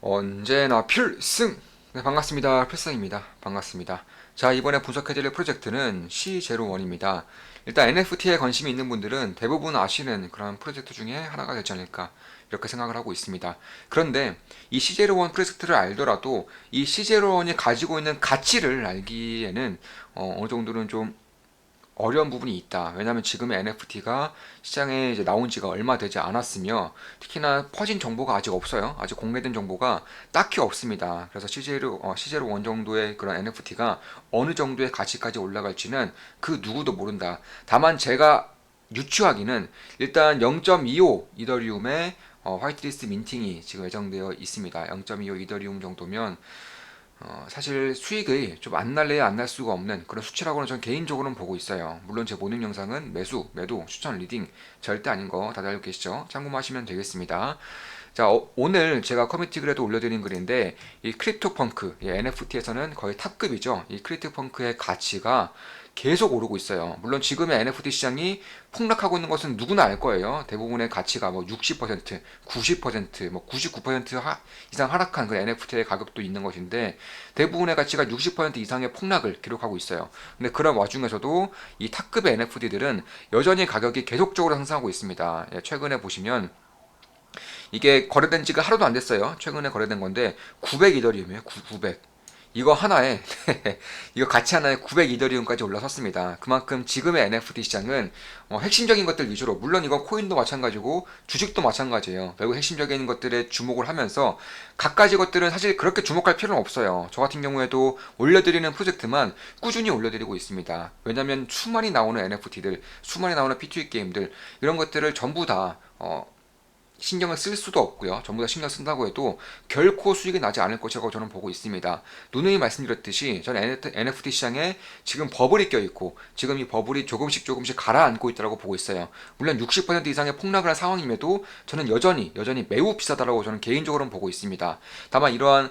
언제나 필승! 네, 반갑습니다. 필승입니다. 반갑습니다. 자, 이번에 분석해드릴 프로젝트는 C01입니다. 일단 NFT에 관심이 있는 분들은 대부분 아시는 그런 프로젝트 중에 하나가 되지 않을까 이렇게 생각을 하고 있습니다. 그런데 이 C01 프로젝트를 알더라도 이 C01이 가지고 있는 가치를 알기에는 어느 정도는 좀 어려운 부분이 있다. 왜냐하면 지금의 NFT가 시장에 이제 나온 지가 얼마 되지 않았으며 특히나 퍼진 정보가 아직 없어요. 아직 공개된 정보가 딱히 없습니다. 그래서 시제로 원 정도의 그런 NFT가 어느 정도의 가치까지 올라갈지는 그 누구도 모른다. 다만 제가 유추하기는 일단 0.25 이더리움의 화이트리스트 민팅이 지금 예정되어 있습니다. 0.25 이더리움 정도면 사실 수익이 좀 안 날래야 안 날 수가 없는 그런 수치라고는 전 개인적으로는 보고 있어요. 물론 제 모닝 영상은 매수, 매도, 추천, 리딩 절대 아닌 거 다들 알고 계시죠? 참고하시면 되겠습니다. 자, 오늘 제가 커뮤니티 글에도 올려드린 글인데 이 크립토 펑크, NFT에서는 거의 탑급이죠. 이 크립토 펑크의 가치가 계속 오르고 있어요. 물론 지금의 NFT 시장이 폭락하고 있는 것은 누구나 알 거예요. 대부분의 가치가 뭐 60%, 90%, 뭐 99% 이상 하락한 그 NFT의 가격도 있는 것인데 대부분의 가치가 60% 이상의 폭락을 기록하고 있어요. 근데 그런 와중에서도 이 탑급의 NFT들은 여전히 가격이 계속적으로 상승하고 있습니다. 최근에 보시면 이게 거래된 지가 하루도 안 됐어요. 최근에 거래된 건데 900 이더리움이에요. 900. 이거 하나에 이거 가치 하나에 900 이더리움까지 올라섰습니다. 그만큼 지금의 NFT 시장은 핵심적인 것들 위주로 물론 이건 코인도 마찬가지고 주식도 마찬가지예요. 결국 핵심적인 것들에 주목을 하면서 각가지 것들은 사실 그렇게 주목할 필요는 없어요. 저 같은 경우에도 올려드리는 프로젝트만 꾸준히 올려드리고 있습니다. 왜냐하면 수많이 나오는 NFT들, 수많이 나오는 P2E 게임들 이런 것들을 전부 다 신경을 쓸 수도 없고요. 전부 다 신경 쓴다고 해도 결코 수익이 나지 않을 것이라고 저는 보고 있습니다. 누누이 말씀드렸듯이 저는 NFT 시장에 지금 버블이 껴있고 지금 이 버블이 조금씩 가라앉고 있다고 보고 있어요. 물론 60% 이상의 폭락을 한 상황임에도 저는 여전히 매우 비싸다라고 저는 개인적으로는 보고 있습니다. 다만 이러한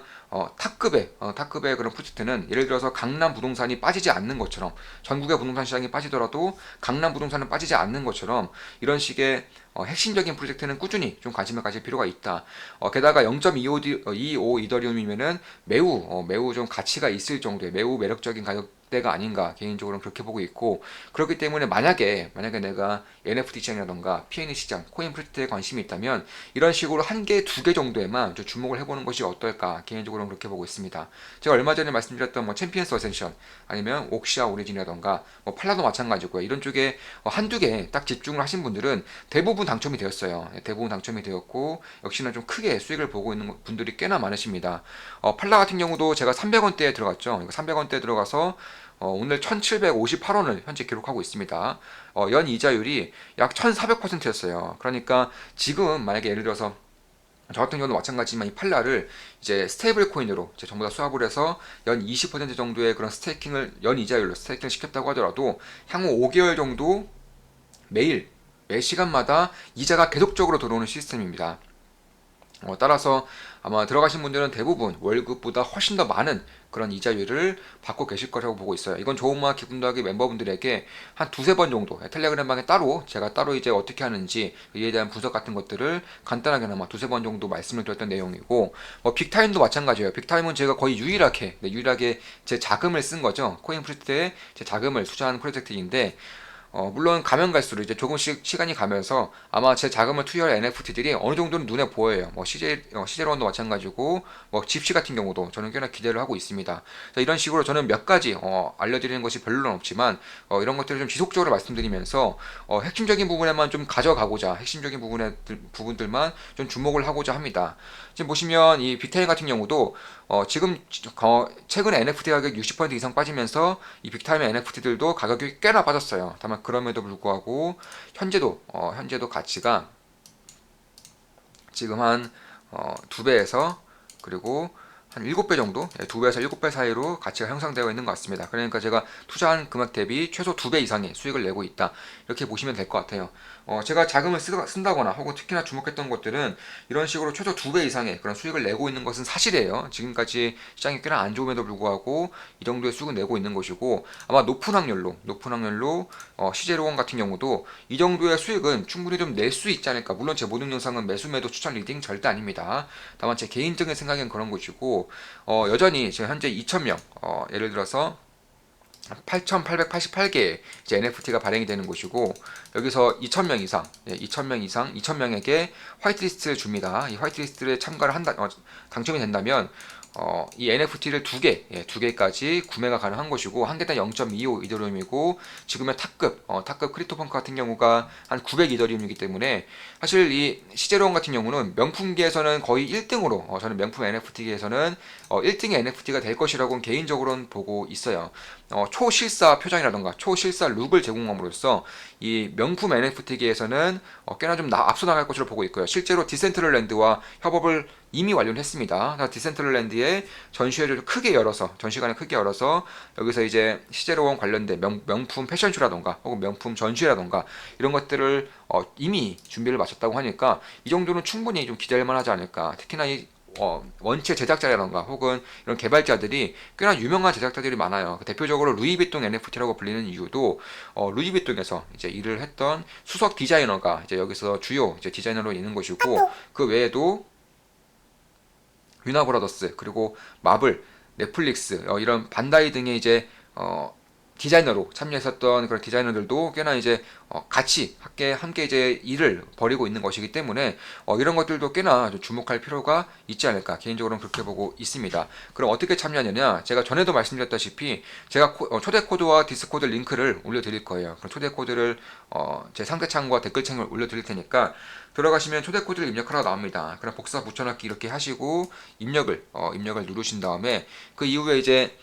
탑급의 그런 프로젝트는 예를 들어서 강남 부동산이 빠지지 않는 것처럼 전국의 부동산 시장이 빠지더라도 강남 부동산은 빠지지 않는 것처럼 이런 식의 핵심적인 프로젝트는 꾸준히 좀 관심을 가질 필요가 있다. 게다가 0.25 이더리움이면은 매우 좀 가치가 있을 정도의 매우 매력적인 가격대가 아닌가 개인적으로는 그렇게 보고 있고 그렇기 때문에 만약에 내가 NFT 시장이라던가 P&E 시장, 코인 프로젝트에 관심이 있다면 이런 식으로 한 개, 두 개 정도에만 좀 주목을 해보는 것이 어떨까 개인적으로는 그렇게 보고 있습니다. 제가 얼마 전에 말씀드렸던 뭐 챔피언스 어센션 아니면 옥시아 오리진이라던가 뭐 팔라도 마찬가지고요. 이런 쪽에 한두 개 딱 집중을 하신 분들은 대부분 당첨이 되었어요. 대부분 당첨이 되었고 역시나 좀 크게 수익을 보고 있는 분들이 꽤나 많으십니다. 팔라 같은 경우도 제가 300원대에 들어갔죠. 300원대에 들어가서 오늘 1758원을 현재 기록하고 있습니다. 연 이자율이 약 1400%였어요. 그러니까 지금 만약에 예를 들어서 저 같은 경우도 마찬가지지만 이 팔라를 이제 스테이블 코인으로 이제 전부 다 수합을 해서 연 20% 정도의 그런 스테이킹을 연 이자율로 스테이킹을 시켰다고 하더라도 향후 5개월 정도 매일 매 시간마다 이자가 계속적으로 들어오는 시스템입니다. 따라서 아마 들어가신 분들은 대부분 월급보다 훨씬 더 많은 그런 이자율을 받고 계실 거라고 보고 있어요. 이건 조은마 기분더하기 멤버분들에게 한 두세 번 정도 텔레그램 방에 제가 따로 이제 어떻게 하는지 이에 대한 분석 같은 것들을 간단하게나마 두세 번 정도 말씀을 드렸던 내용이고 빅타임도 마찬가지예요. 빅타임은 제가 거의 유일하게 제 자금을 쓴 거죠. 코인 프로젝트에 제 자금을 투자한 프로젝트인데 물론 가면 갈수록 이제 조금씩 시간이 가면서 아마 제 자금을 투여할 NFT들이 어느 정도는 눈에 보여요. 뭐 CJ1도 마찬가지고 뭐 집시 같은 경우도 저는 꽤나 기대를 하고 있습니다. 이런 식으로 저는 몇 가지 알려드리는 것이 별로는 없지만 이런 것들을 좀 지속적으로 말씀드리면서 핵심적인 부분에만 좀 가져가고자 핵심적인 부분들만 좀 주목을 하고자 합니다. 지금 보시면 이 빅타임 같은 경우도 지금 최근에 NFT 가격 60% 이상 빠지면서 이 빅타임의 NFT들도 가격이 꽤나 빠졌어요. 다만 그럼에도 불구하고 현재도 가치가 지금 한 2배에서 그리고 한 7배 정도, 2배에서 7배 사이로 가치가 형성되어 있는 것 같습니다. 그러니까 제가 투자한 금액 대비 최소 2배 이상의 수익을 내고 있다. 이렇게 보시면 될 것 같아요. 제가 자금을 쓴다거나 혹은 특히나 주목했던 것들은 이런 식으로 최소 2배 이상의 그런 수익을 내고 있는 것은 사실이에요. 지금까지 시장이 꽤나 안 좋음에도 불구하고 이 정도의 수익을 내고 있는 것이고, 아마 높은 확률로 시제로원 같은 경우도 이 정도의 수익은 충분히 좀 낼 수 있지 않을까. 물론 제 모든 영상은 매수 매도 추천 리딩 절대 아닙니다. 다만 제 개인적인 생각엔 그런 것이고, 여전히 지금 현재 2,000명, 예를 들어서 8,888개의 NFT가 발행이 되는 곳이고, 여기서 2,000명 이상, 2,000명에게 화이트리스트를 줍니다. 이 화이트리스트에 참가를 당첨이 된다면 이 NFT를 두 개까지 구매가 가능한 것이고, 한 개당 0.25 이더리움이고, 지금의 탑급 크립토펑크 같은 경우가 한 900 이더리움이기 때문에, 사실 이 시제로원 같은 경우는 명품계에서는 거의 1등으로, 저는 명품 NFT계에서는 1등의 NFT가 될 것이라고 개인적으로는 보고 있어요. 초실사 표정이라던가 초실사 룩을 제공함으로써 이 명품 NFT계에서는 꽤나 좀 앞서 나갈 것으로 보고 있고요. 실제로 디센트럴랜드와 협업을 이미 완료를 했습니다. 디센트럴랜드의 전시회를 전시관을 크게 열어서 여기서 이제 시제로원 관련된 명품 패션쇼라던가 혹은 명품 전시회라던가 이런 것들을 이미 준비를 마쳤다고 하니까 이 정도는 충분히 좀 기대할 만하지 않을까. 특히나 이 원체 제작자라던가 혹은 이런 개발자들이 꽤나 유명한 제작자들이 많아요. 대표적으로 루이비통 NFT라고 불리는 이유도 루이비통에서 이제 일을 했던 수석 디자이너가 이제 여기서 주요 이제 디자이너로 있는 것이고, 그 외에도 유나브라더스 그리고 마블, 넷플릭스 이런 반다이 등의 이제 디자이너로 참여했었던 그런 디자이너들도 꽤나 이제 같이 함께 이제 일을 벌이고 있는 것이기 때문에 이런 것들도 꽤나 좀 주목할 필요가 있지 않을까, 개인적으로는 그렇게 보고 있습니다. 그럼 어떻게 참여하느냐? 제가 전에도 말씀드렸다시피 제가 초대 코드와 디스코드 링크를 올려드릴 거예요. 그럼 초대 코드를 제 상대창과 댓글창을 올려드릴 테니까 들어가시면 초대 코드를 입력하라고 나옵니다. 그럼 복사 붙여넣기 이렇게 하시고 입력을 누르신 다음에 그 이후에 이제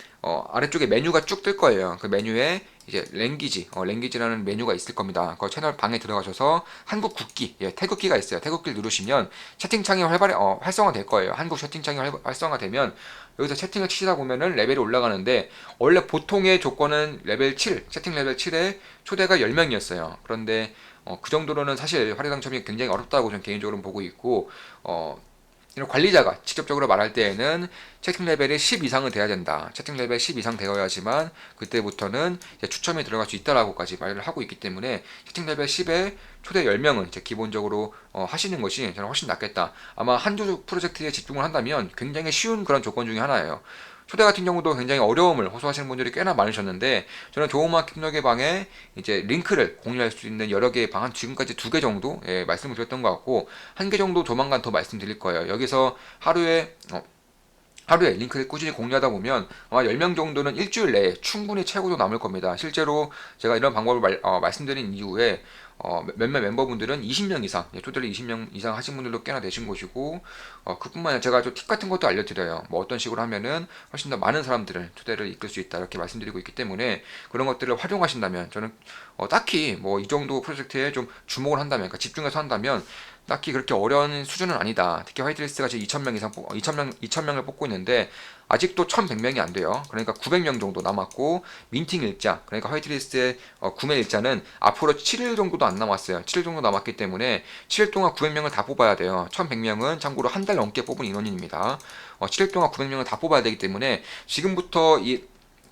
아래쪽에 메뉴가 쭉 뜰 거예요. 그 메뉴에 이제 랭귀지라는 메뉴가 있을 겁니다. 그 채널 방에 들어가셔서 한국 국기, 태극기가 있어요. 태극기를 누르시면 채팅창이 활성화될 거예요. 한국 채팅창이 활성화되면 여기서 채팅을 치시다 보면은 레벨이 올라가는데, 원래 보통의 조건은 레벨 7, 채팅 레벨 7에 초대가 10명이었어요. 그런데 그 정도로는 사실 활용 당첨이 굉장히 어렵다고 저는 개인적으로 보고 있고, 이런 관리자가 직접적으로 말할 때에는 채팅 레벨이 10 이상은 돼야 된다. 채팅 레벨 10 이상 되어야지만 그때부터는 이제 추첨이 들어갈 수 있다라고까지 말을 하고 있기 때문에 채팅 레벨 10에 초대 10명은 이제 기본적으로 하시는 것이 저는 훨씬 낫겠다. 아마 한두 프로젝트에 집중을 한다면 굉장히 쉬운 그런 조건 중에 하나예요. 초대 같은 경우도 굉장히 어려움을 호소하시는 분들이 꽤나 많으셨는데, 저는 조음악 킹덕의 방에 이제 링크를 공유할 수 있는 여러 개의 방, 한 지금까지 2개 정도 말씀을 드렸던 것 같고, 1개 정도 조만간 더 말씀드릴 거예요. 여기서 하루에 링크를 꾸준히 공유하다 보면 아마 10명 정도는 일주일 내에 충분히 채우고 남을 겁니다. 실제로 제가 이런 방법을 말씀드린 이후에 몇몇 멤버분들은 20명 이상, 초대를 20명 이상 하신 분들도 꽤나 되신 것이고, 그뿐만 아니라 제가 좀 팁 같은 것도 알려드려요. 뭐 어떤 식으로 하면은 훨씬 더 많은 사람들을 초대를 이끌 수 있다, 이렇게 말씀드리고 있기 때문에 그런 것들을 활용하신다면, 저는 딱히 뭐 이 정도 프로젝트에 좀 주목을 한다면, 그러니까 집중해서 한다면 딱히 그렇게 어려운 수준은 아니다. 특히 화이트리스트가 지금 2,000명을 뽑고 있는데 아직도 1,100명이 안 돼요. 그러니까 900명 정도 남았고, 민팅 일자, 그러니까 화이트리스트의 구매 일자는 앞으로 7일 정도도 안 남았어요. 7일 정도 남았기 때문에 7일 동안 900명을 다 뽑아야 돼요. 1,100명은 참고로 한 달 넘게 뽑은 인원입니다. 7일 동안 900명을 다 뽑아야 되기 때문에 지금부터 이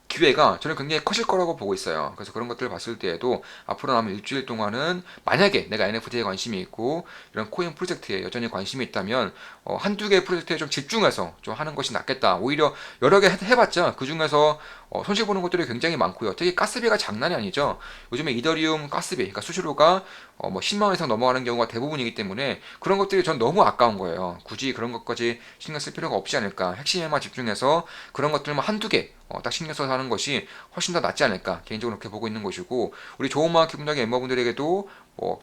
기회가 저는 굉장히 커질 거라고 보고 있어요. 그래서 그런 것들을 봤을 때에도 앞으로 남은 일주일 동안은 만약에 내가 NFT에 관심이 있고 이런 코인 프로젝트에 여전히 관심이 있다면 한두 개 프로젝트에 좀 집중해서 좀 하는 것이 낫겠다. 오히려 여러 개 해봤자 그 중에서 손실 보는 것들이 굉장히 많고요. 특히 가스비가 장난이 아니죠. 요즘에 이더리움 가스비, 그러니까 수수료가 뭐 10만 원 이상 넘어가는 경우가 대부분이기 때문에 그런 것들이 전 너무 아까운 거예요. 굳이 그런 것까지 신경 쓸 필요가 없지 않을까. 핵심에만 집중해서 그런 것들만 한두 개 딱 신경 써서 하는 것이 훨씬 더 낫지 않을까, 개인적으로 그렇게 보고 있는 것이고, 우리 좋은마음 기분하게 멤버분들에게도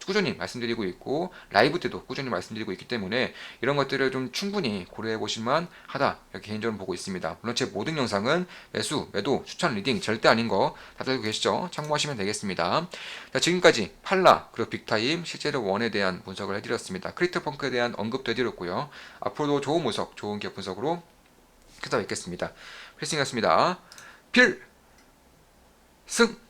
꾸준히 말씀드리고 있고 라이브 때도 꾸준히 말씀드리고 있기 때문에 이런 것들을 좀 충분히 고려해 보실만 하다, 이렇게 개인적으로 보고 있습니다. 물론 제 모든 영상은 매수, 매도, 추천, 리딩 절대 아닌 거 다들 알고 계시죠? 참고하시면 되겠습니다. 자, 지금까지 팔라 그리고 빅타임 실제로 원에 대한 분석을 해드렸습니다. 크립토펑크에 대한 언급도 해드렸고요. 앞으로도 좋은 분석, 좋은 기업 분석으로 찾아뵙겠습니다. 필승이었습니다. 필승!